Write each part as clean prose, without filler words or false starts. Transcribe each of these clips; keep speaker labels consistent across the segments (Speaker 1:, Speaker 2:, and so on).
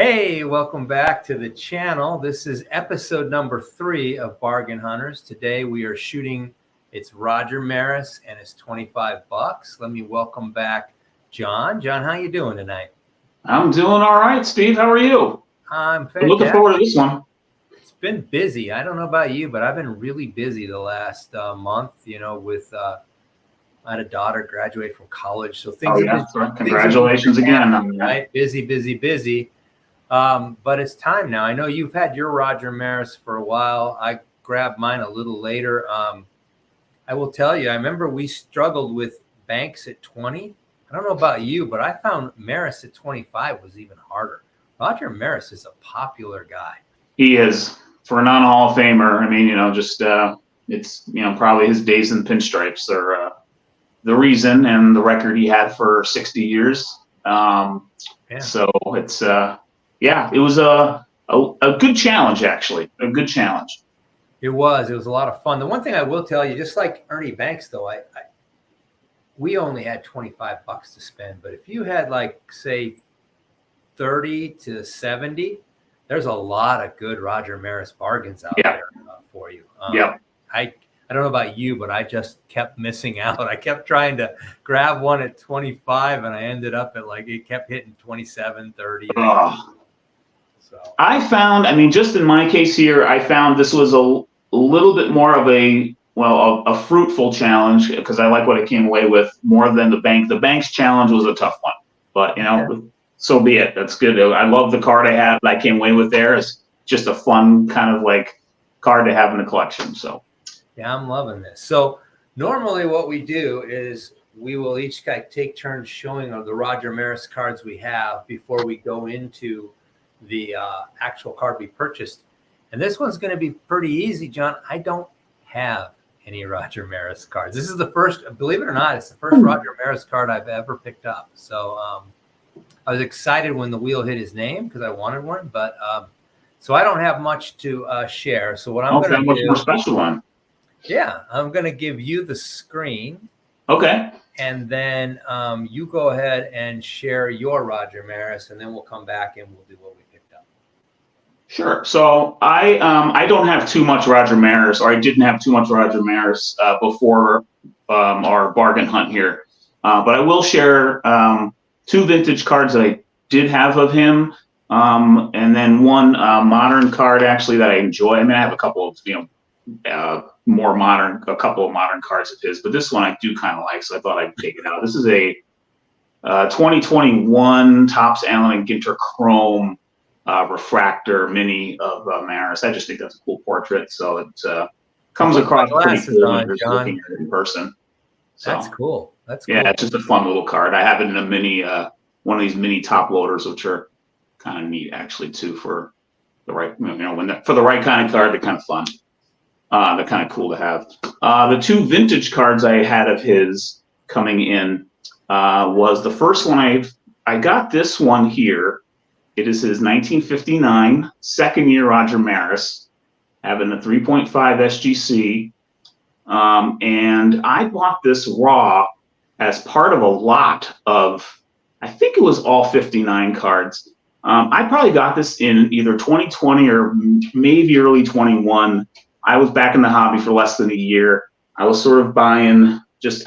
Speaker 1: Hey, welcome back to the channel. This is episode number 3 of Bargain Hunters. Today we are shooting, it's Roger Maris and it's $25. Let me welcome back John. John, how you doing tonight?
Speaker 2: I'm doing all right, Steve. How are you?
Speaker 1: I'm fantastic.
Speaker 2: I'm looking forward to this one.
Speaker 1: It's been busy. I don't know about you, but I've been really busy the last month, with I had a daughter graduate from college. So things
Speaker 2: Congratulations again.
Speaker 1: Right? Busy. But it's time now. I know you've had your Roger Maris for a while. I grabbed mine a little later. I will tell you, I remember we struggled with Banks at 20. I don't know about you, but I found Maris at 25 was even harder. Roger Maris is a popular guy.
Speaker 2: He is. For a non-Hall of Famer, I mean, it's, probably his days in pinstripes are the reason and the record he had for 60 years. So it's, it was a good challenge, actually. A good challenge.
Speaker 1: It was a lot of fun. The one thing I will tell you, just like Ernie Banks, though, we only had $25 to spend. But if you had, say, 30 to 70, there's a lot of good Roger Maris bargains out there for you. I don't know about you, but I just kept missing out. I kept trying to grab one at 25, and I ended up at it kept hitting 27, 30. So
Speaker 2: I found, just in my case here, I found this was a little bit more of a fruitful challenge because I like what I came away with more than the bank. The Banks challenge was a tough one, but so be it. That's good. I love the card I have that I came away with there. It's just a fun kind of card to have in the collection. So
Speaker 1: yeah, I'm loving this. So normally what we do is we will each take turns showing the Roger Maris cards we have before we go into the actual card we purchased. And this one's going to be pretty easy, John. I don't have any Roger Maris cards. This is the first, believe it or not, it's the first Roger Maris card I've ever picked up. So I was excited when the wheel hit his name because I wanted one, but so I don't have much to share. So what I'm going to do,
Speaker 2: more special one.
Speaker 1: Yeah, I'm going to give you the screen.
Speaker 2: Okay.
Speaker 1: And then you go ahead and share your Roger Maris, and then we'll come back and we'll do what we picked up.
Speaker 2: Sure. So I don't have too much Roger Maris, or I didn't have too much Roger Maris before our bargain hunt here. But I will share 2 vintage cards that I did have of him, and then one modern card actually that I enjoy. I have a couple of a couple of modern cards of his, but this one I do kind of like, so I thought I'd take it out. This is a 2021 Topps Allen and Ginter Chrome refractor mini of Maris. I just think that's a cool portrait, so it comes across pretty cool when you're looking at it in person. So,
Speaker 1: that's cool. That's cool.
Speaker 2: Yeah, it's just a fun little card. I have it in a mini, one of these mini top loaders, which are kind of neat actually too for the right, for the right kind of card. They're kind of fun. They're kind of cool to have. The 2 vintage cards I had of his coming in was the first one I got this one here. It is his 1959 second year Roger Maris, having a 3.5 SGC. And I bought this raw as part of a lot of, I think it was all 59 cards. I probably got this in either 2020 or maybe early 21. I was back in the hobby for less than a year. I was sort of I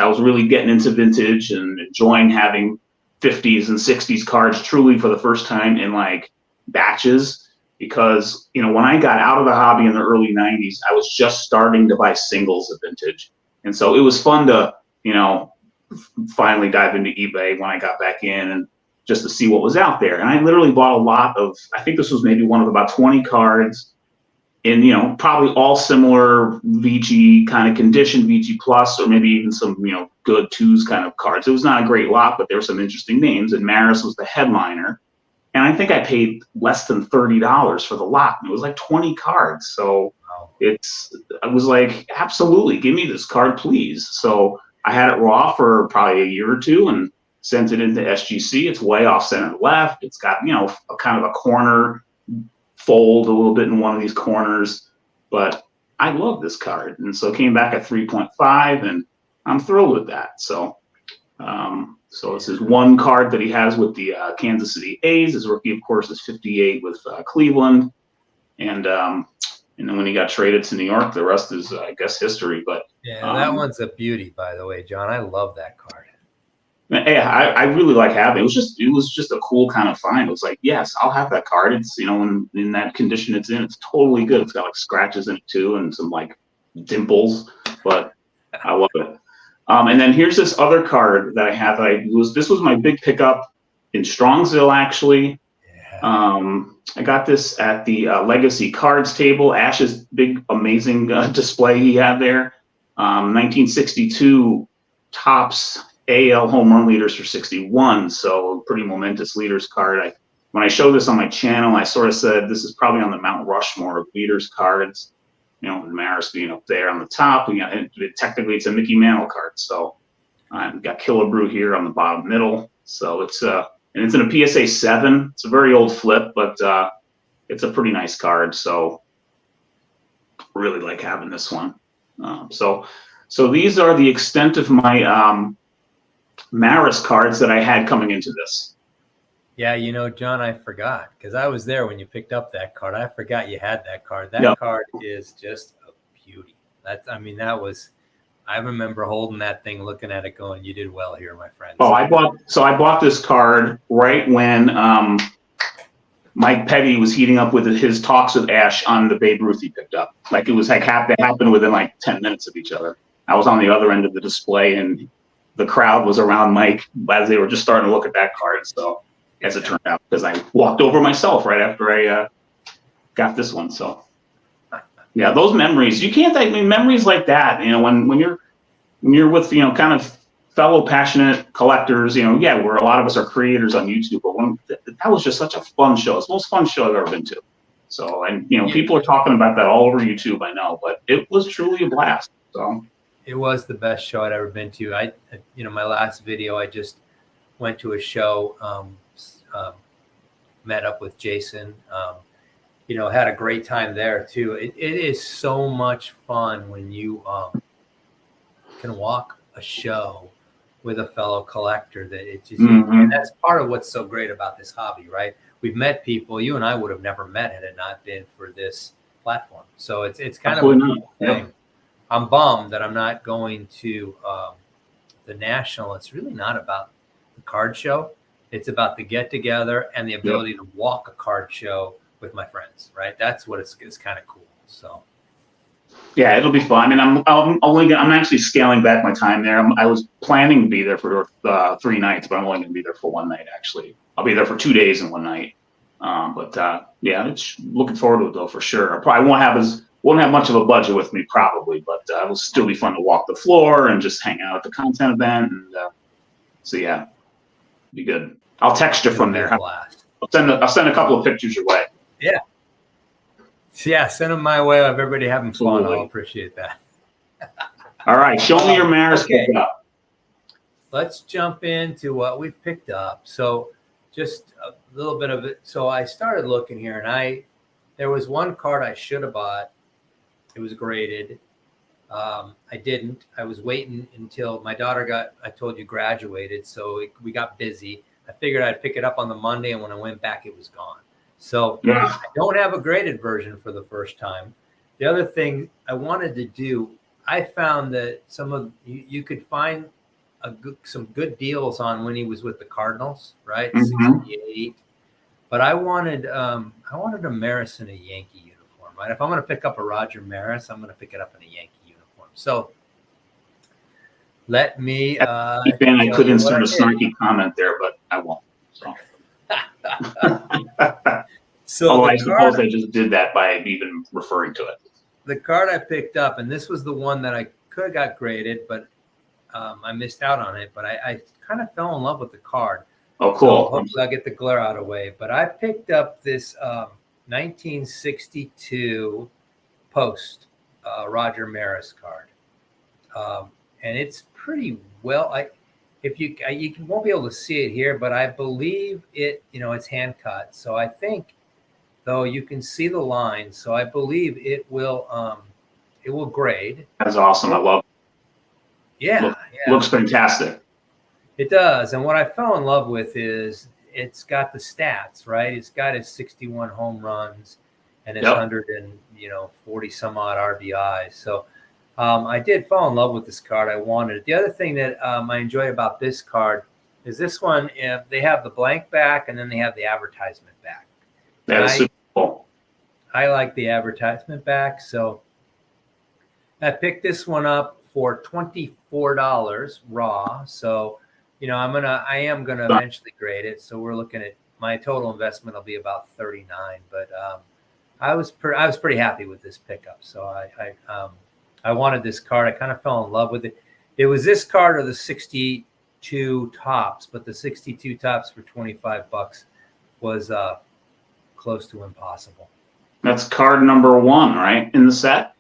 Speaker 2: was really getting into vintage and enjoying having 50s and 60s cards truly for the first time in batches, because, when I got out of the hobby in the early 90s, I was just starting to buy singles of vintage. And so it was fun to, finally dive into eBay when I got back in and just to see what was out there. And I literally bought a lot of, I think this was maybe one of about 20 cards in, probably all similar VG kind of condition, VG Plus, or maybe even some, good 2s kind of cards. It was not a great lot, but there were some interesting names, and Maris was the headliner. And I think I paid less than $30 for the lot, and it was 20 cards. So I was like, absolutely, give me this card, please. So I had it raw for probably a year or 2 and sent it into SGC. It's way off center left. It's got, a kind of a corner fold a little bit in one of these corners, but I love this card. And so it came back at 3.5, and I'm thrilled with that. So So this is one card that he has with the Kansas City A's. His rookie, of course, is 58 with Cleveland. And then when he got traded to New York, the rest is, I guess, history. But
Speaker 1: yeah, that one's a beauty, by the way, John. I love that card.
Speaker 2: Yeah, I really like having it. It was just a cool kind of find. It was like, yes, I'll have that card. It's, you know, in that condition it's in, it's totally good. It's got like scratches in it too and some like dimples, but I love it. And then here's this other card that I have. This was my big pickup in Strongsville, actually. Yeah. I got this at the Legacy Cards table. Ash's big, amazing display he had there. 1962 Topps AL home run leaders for 61. So pretty momentous leaders card. When I showed this on my channel, I sort of said this is probably on the Mount Rushmore of leaders cards. You know, Maris being up there on the top. Technically, it's a Mickey Mantle card. So I've got Killebrew here on the bottom middle. So it's and it's in a PSA 7. It's a very old flip, but it's a pretty nice card. So really like having this one. So these are the extent of my Maris cards that I had coming into this.
Speaker 1: Yeah, you know, John, I forgot because I was there when you picked up that card. I forgot you had that card. That card is just a beauty. I remember holding that thing, looking at it, going, "You did well here, my friend."
Speaker 2: Oh, I bought this card right when Mike Petty was heating up with his talks with Ash on the Babe Ruth he picked up. Like it was like they happened within like 10 minutes of each other. I was on the other end of the display, and the crowd was around Mike as they were just starting to look at that card. So as it turned out, because I walked over myself right after I got this one. So yeah, those memories, you can't, I mean, memories like that, you know, when you're with, you know, kind of fellow passionate collectors, you know, yeah, where a lot of us are creators on YouTube, but that was just such a fun show. It's the most fun show I've ever been to. So, and, you know, people are talking about that all over YouTube, I know, but it was truly a blast. So
Speaker 1: it was the best show I'd ever been to. You know, my last video, I just went to a show, met up with Jason, you know, had a great time there too. It is so much fun when you can walk a show with a fellow collector that it just, and that's part of what's so great about this hobby, right? We've met people you and I would have never met had it not been for this platform. So it's kind of a cool thing. I'm bummed that I'm not going to the National. It's really not about the card show. It's about the get together and the ability to walk a card show with my friends, right? That's what it's kind of cool. So
Speaker 2: yeah, it'll be fun. I mean, I'm actually scaling back my time there. I was planning to be there for 3 nights, but I'm only going to be there for 1 night. Actually, I'll be there for 2 days and 1 night. Yeah, it's looking forward to it though for sure. I probably won't have much of a budget with me probably, but it'll still be fun to walk the floor and just hang out at the content event. And so yeah, be good. I'll text you from there. I'll send a couple of pictures your way.
Speaker 1: Yeah. Yeah, send them my way. Of everybody having fun. I'll appreciate that.
Speaker 2: All right, show me your Maris pickup.
Speaker 1: Let's jump into what we've picked up. So just a little bit of it. So I started looking here, and there was one card I should have bought. It was graded. I didn't. I was waiting until my daughter graduated, so we got busy. I figured I'd pick it up on the Monday, and when I went back, it was gone. So I don't have a graded version for the first time. The other thing I wanted to do, I found that you could find some good deals on when he was with the Cardinals, right? 68. But I wanted a Maris in a Yankee uniform, right? If I'm going to pick up a Roger Maris, I'm going to pick it up in a Yankee uniform. So let me.
Speaker 2: I could insert a snarky comment there, but I won't. So I suppose I just did that by even referring to it.
Speaker 1: The card I picked up, and this was the one that I could have got graded, but I missed out on it. But I kind of fell in love with the card.
Speaker 2: Oh, cool.
Speaker 1: So hopefully I'll get the glare out of the way. But I picked up this 1962 Post Roger Maris card. And it's pretty well. You won't be able to see it here, but I believe it's hand cut. So I think, though, you can see the lines. So I believe it will grade.
Speaker 2: That's awesome. I love it.
Speaker 1: Yeah.
Speaker 2: Looks fantastic.
Speaker 1: It does. And what I fell in love with is it's got the stats, right? It's got his 61 home runs and his 140 some odd RBIs. So I did fall in love with this card. I wanted it. The other thing that I enjoy about this card is this one, they have the blank back and then they have the advertisement back.
Speaker 2: That is super cool.
Speaker 1: I like the advertisement back. So I picked this one up for $24 raw. So, I am gonna eventually grade it. So we're looking at my total investment will be about 39. But I was pretty happy with this pickup. So I wanted this card. I kind of fell in love with it. It was this card or the 62 tops, but the 62 tops for $25 was close to impossible.
Speaker 2: That's card number 1, right, in the set?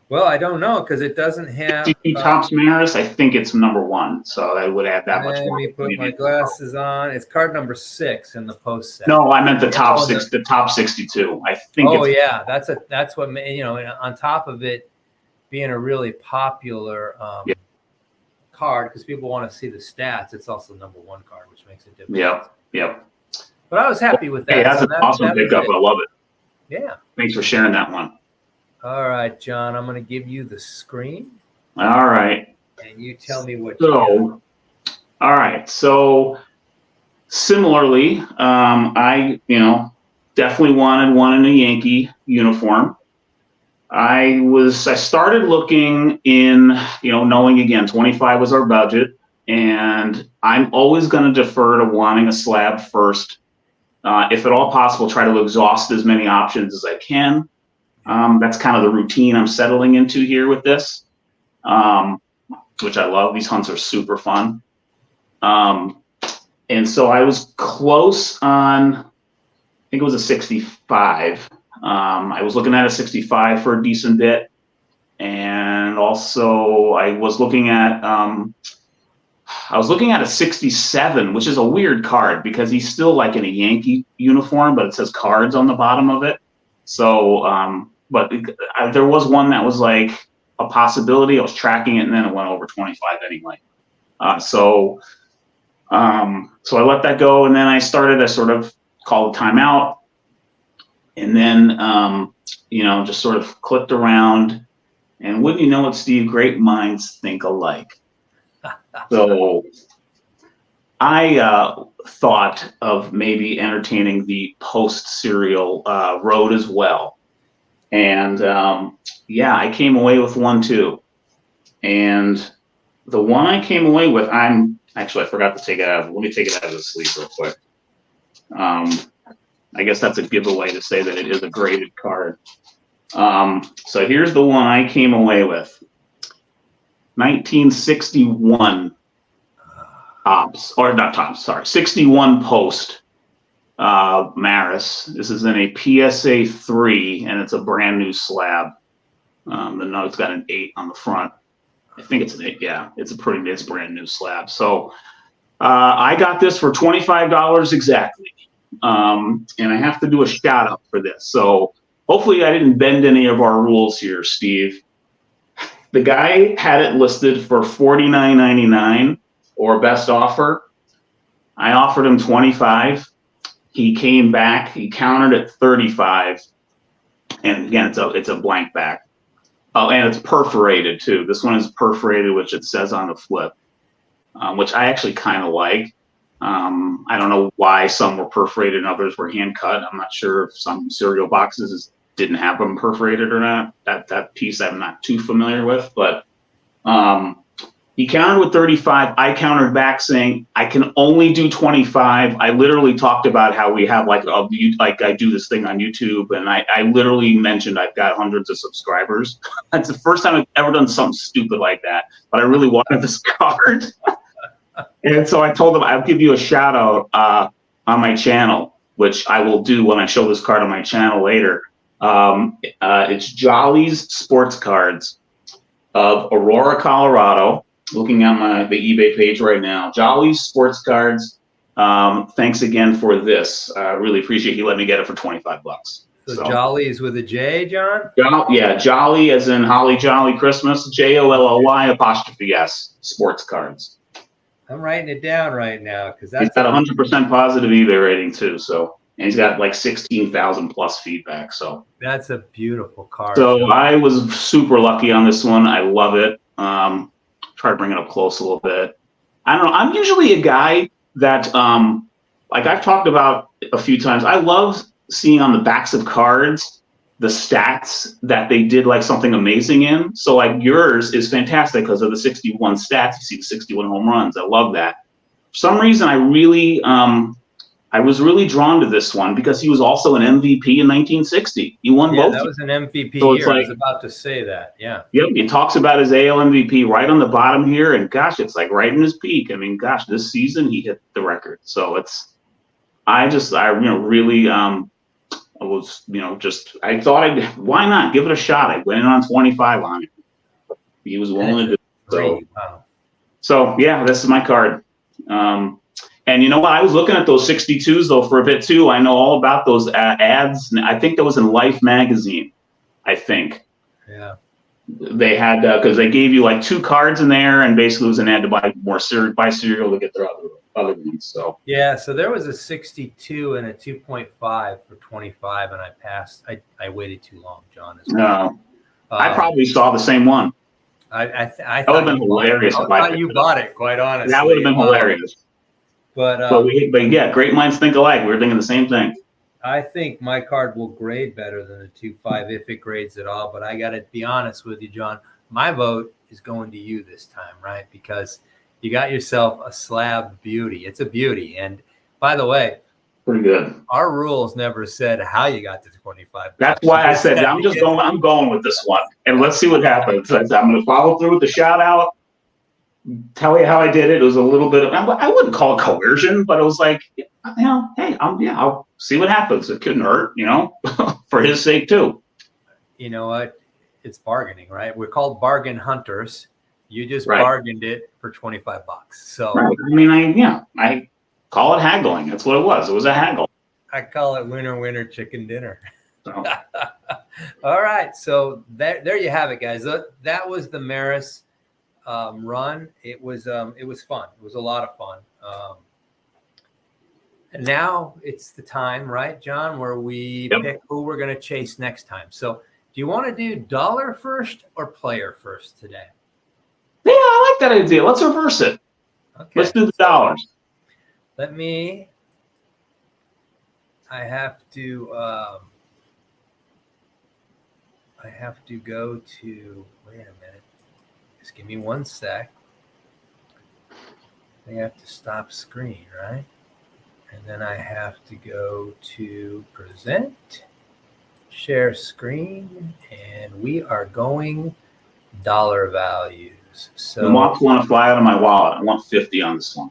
Speaker 1: Well, I don't know because it doesn't have
Speaker 2: 62 tops Maris. I think it's number 1, so I would add that much more.
Speaker 1: Let me put my glasses on. It's card number 6 in the post set.
Speaker 2: No, I meant the top 6. The top 62. I think.
Speaker 1: Oh yeah, that's what on top of it being a really popular card because people want to see the stats. It's also number 1 card, which makes it different.
Speaker 2: Yep.
Speaker 1: But I was happy with that.
Speaker 2: Hey, that's an awesome pickup. I love it.
Speaker 1: Yeah.
Speaker 2: Thanks for sharing that one.
Speaker 1: All right, John, I'm going to give you the screen.
Speaker 2: All right.
Speaker 1: And you tell me what
Speaker 2: all right. So similarly, I, definitely wanted one in a Yankee uniform. I started looking in, knowing again, 25 was our budget, and I'm always going to defer to wanting a slab first. If at all possible, try to exhaust as many options as I can. That's kind of the routine I'm settling into here with this, which I love. These hunts are super fun. And so I was close on, I think it was a 65. I was looking at a 65 for a decent bit. And also I was looking at a 67, which is a weird card because he's still like in a Yankee uniform, but it says cards on the bottom of it. So, but there was one that was like a possibility. I was tracking it and then it went over 25 anyway. So I let that go. And then I sort of called a timeout and then, just sort of clicked around and wouldn't you know it, Steve, great minds think alike. So I thought of maybe entertaining the post-serial road as well. And I came away with one too. And the one I came away with, I forgot to take it out. Let me take it out of the sleeve real quick. I guess that's a giveaway to say that it is a graded card. So here's the one I came away with. 1961 tops, or not tops, sorry, 61 post Maris. This is in a PSA 3, and it's a brand new slab. The note's got an 8 on the front. I think it's an 8. Yeah, it's brand new slab. So I got this for $25 exactly, and I have to do a shout out for this. So hopefully I didn't bend any of our rules here, Steve. The guy had it listed for $49.99 or best offer. I offered him 25. He came back. He countered at 35. And again, it's a blank back. Oh, and it's perforated too. This one is perforated, which it says on the flip, which I actually kind of like. I don't know why some were perforated and others were hand cut. I'm not sure if some cereal boxes didn't have them perforated or not. That piece I'm not too familiar with, but he countered with 35. I countered back saying I can only do 25. I literally talked about how we have like I do this thing on YouTube, and I literally mentioned I've got hundreds of subscribers. That's the first time I've ever done something stupid like that, but I really wanted this card. And so I told him I'll give you a shout out on my channel, which I will do when I show this card on my channel later. It's Jolly's Sports Cards of Aurora, Colorado. Looking at the eBay page right now. Jolly's Sports Cards. Thanks again for this. Really appreciate you letting me get it for $25.
Speaker 1: So Jolly is with a J, John?
Speaker 2: Yeah, Jolly as in Holly Jolly Christmas. JOLLY''S Sports Cards.
Speaker 1: I'm writing it down right now because
Speaker 2: He's
Speaker 1: that's
Speaker 2: got 100% positive eBay rating too. So, and he's got like 16,000 plus feedback. So,
Speaker 1: a beautiful card.
Speaker 2: so
Speaker 1: John.
Speaker 2: I was super lucky on this one. I love it. Try to bring it up close a little bit. I don't know. I'm usually a guy that, like I've talked about a few times, I love seeing on the backs of cards the stats that they did like something amazing in. So like yours is fantastic because of the 61 stats. You see the 61 home runs. I love that. For some reason, I was really drawn to this one because he was also an MVP in 1960. He won both.
Speaker 1: That was an MVP
Speaker 2: So it's
Speaker 1: year. I
Speaker 2: like-
Speaker 1: was about to say that. Yeah.
Speaker 2: Yep, he talks about his AL MVP right on the bottom here, and gosh, it's like right in his peak. I mean, gosh, this season he hit the record. So I really, I was, I thought why not give it a shot? I went in on 25 on it. He was willing to do it.
Speaker 1: Great. Wow.
Speaker 2: So yeah, this is my card. And you know what? I was looking at those 62s though for a bit too. I know all about those ads. I think that was in Life magazine. I think.
Speaker 1: Yeah.
Speaker 2: They had because they gave you like 2 cards in there, and basically it was an ad to buy cereal to get their other ones. So
Speaker 1: yeah, so there was a 62 and a 2.5 for 25, and I passed. I waited too long, John.
Speaker 2: No, I probably saw the same one.
Speaker 1: I
Speaker 2: That would have been hilarious.
Speaker 1: I thought you bought it, quite honestly.
Speaker 2: That would have been hilarious.
Speaker 1: But
Speaker 2: yeah, great minds think alike. We were thinking the same thing.
Speaker 1: I think my card will grade better than the 2.5 if it grades at all. But I got to be honest with you, John. My vote is going to you this time, right? Because you got yourself a slab beauty. It's a beauty. And by the way,
Speaker 2: pretty good.
Speaker 1: Our rules never said how you got to 25.
Speaker 2: That's why I said I'm going with this one, and let's see what happens. I'm going to follow through with the shout out. Tell you how I did it. It was a little bit of, I wouldn't call it coercion, but it was like, hey, I'll see what happens. It couldn't hurt, for his sake too.
Speaker 1: You know what? It's bargaining, right? We're called bargain hunters. You just
Speaker 2: Right.
Speaker 1: bargained it for $25. So
Speaker 2: Right. I mean, I call it haggling. That's what it was. It was a haggle.
Speaker 1: I call it winner, winner, chicken dinner.
Speaker 2: So,
Speaker 1: All right. So there you have it, guys. That was the Maris run. It was fun. It was a lot of fun. And now it's the time, right, John, where we
Speaker 2: Yep.
Speaker 1: pick who we're going to chase next time. So do you want to do dollar first or player first today?
Speaker 2: yeah, I like that idea. Let's reverse it.
Speaker 1: Okay.
Speaker 2: Let's do the dollars.
Speaker 1: I have to go to, wait a minute. Just give me one sec. I have to stop screen, right? And then I have to go to present, share screen, and we are going dollar values.
Speaker 2: The mocks want to fly out of my wallet. I want 50 on this one.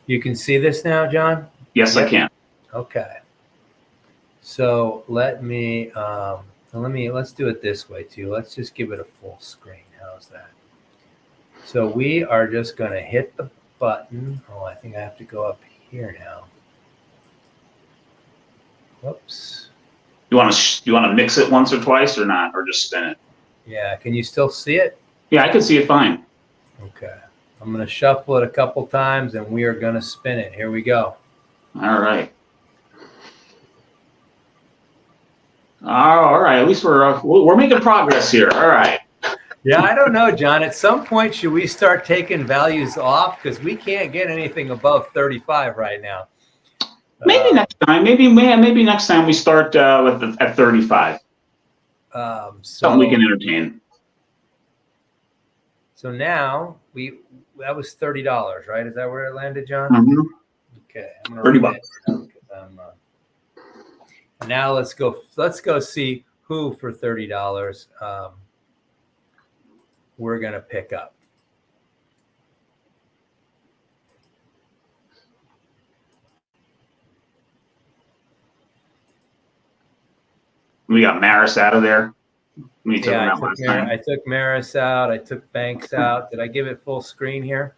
Speaker 1: You can see this now, John?
Speaker 2: Yes,
Speaker 1: Yep.
Speaker 2: I can.
Speaker 1: Okay. So let's do it this way too. Let's just give it a full screen. How's that? So we are just going to hit the button. Oh, I think I have to go up here now. Whoops.
Speaker 2: You want to mix it once or twice or not, or just spin it?
Speaker 1: Yeah. Can you still see it?
Speaker 2: Yeah, I can see it fine.
Speaker 1: Okay. I'm going to shuffle it a couple times and we are going to spin it. Here we go.
Speaker 2: All right. All right. At least we're making progress here. All right.
Speaker 1: Yeah, I don't know, John. At some point, should we start taking values off? Because we can't get anything above 35 right now.
Speaker 2: Maybe next time. Maybe next time we start at 35. Something we can entertain.
Speaker 1: So now that was $30, right? Is that where it landed, John?
Speaker 2: Mm-hmm.
Speaker 1: Okay, I'm gonna
Speaker 2: $30.
Speaker 1: write that down 'cause and now let's go see who for $30 we're gonna pick up.
Speaker 2: We got Maris out of there. We took him out last time.
Speaker 1: I took Maris out. I took Banks out. Did I give it full screen here?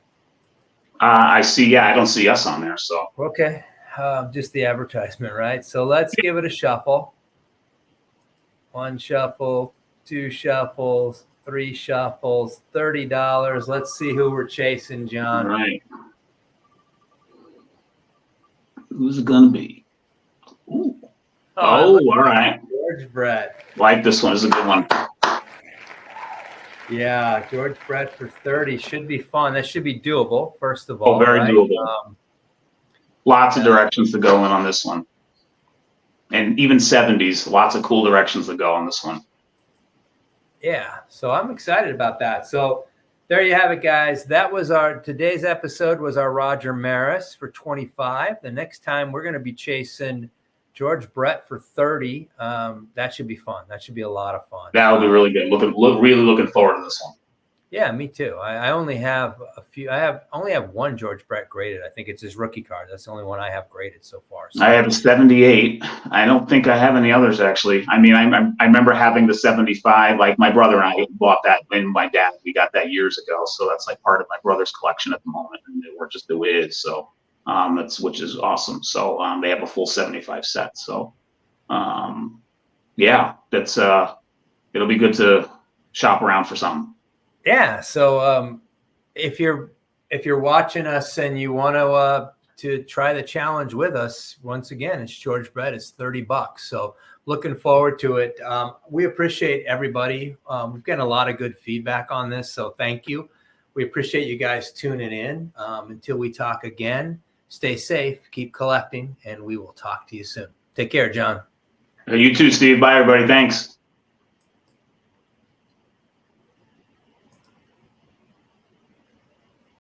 Speaker 2: I see. Yeah, I don't see us on there. So
Speaker 1: Okay, just the advertisement, right? So let's give it a shuffle. 1 shuffle, 2 shuffles, 3 shuffles, $30. Let's see who we're chasing,
Speaker 2: all
Speaker 1: John.
Speaker 2: right. Who's it gonna be? Ooh.
Speaker 1: Oh,
Speaker 2: Oh, all right.
Speaker 1: George Brett.
Speaker 2: Like this one. This is a good one.
Speaker 1: Yeah, George Brett for 30 should be fun. That should be doable, first of all.
Speaker 2: Oh, very
Speaker 1: right?
Speaker 2: doable. Lots of directions to go in on this one. And even 70s, lots of cool directions to go on this one.
Speaker 1: Yeah, so I'm excited about that. So there you have it, guys. That was today's episode was our Roger Maris for 25. The next time we're going to be chasing George Brett for 30. That should be fun. That should be a lot of fun.
Speaker 2: That'll be really good. Really looking forward to this one.
Speaker 1: Yeah, me too. I only have a few. I only have one George Brett graded. I think it's his rookie card. That's the only one I have graded so far. So.
Speaker 2: I have a 78. I don't think I have any others, actually. I mean, I remember having the 75. Like my brother and I bought that, and my dad, we got that years ago. So that's like part of my brother's collection at the moment, and we're just the way it is. So which is awesome. So they have a full 75 set. So yeah, that's it'll be good to shop around for something.
Speaker 1: Yeah. So if you're watching us and you want to try the challenge with us, once again, it's George Brett. It's $30. So looking forward to it. We appreciate everybody. We've gotten a lot of good feedback on this. So thank you. We appreciate you guys tuning in. Until we talk again, stay safe, keep collecting, and we will talk to you soon. Take care, John.
Speaker 2: You too, Steve. Bye, everybody. Thanks.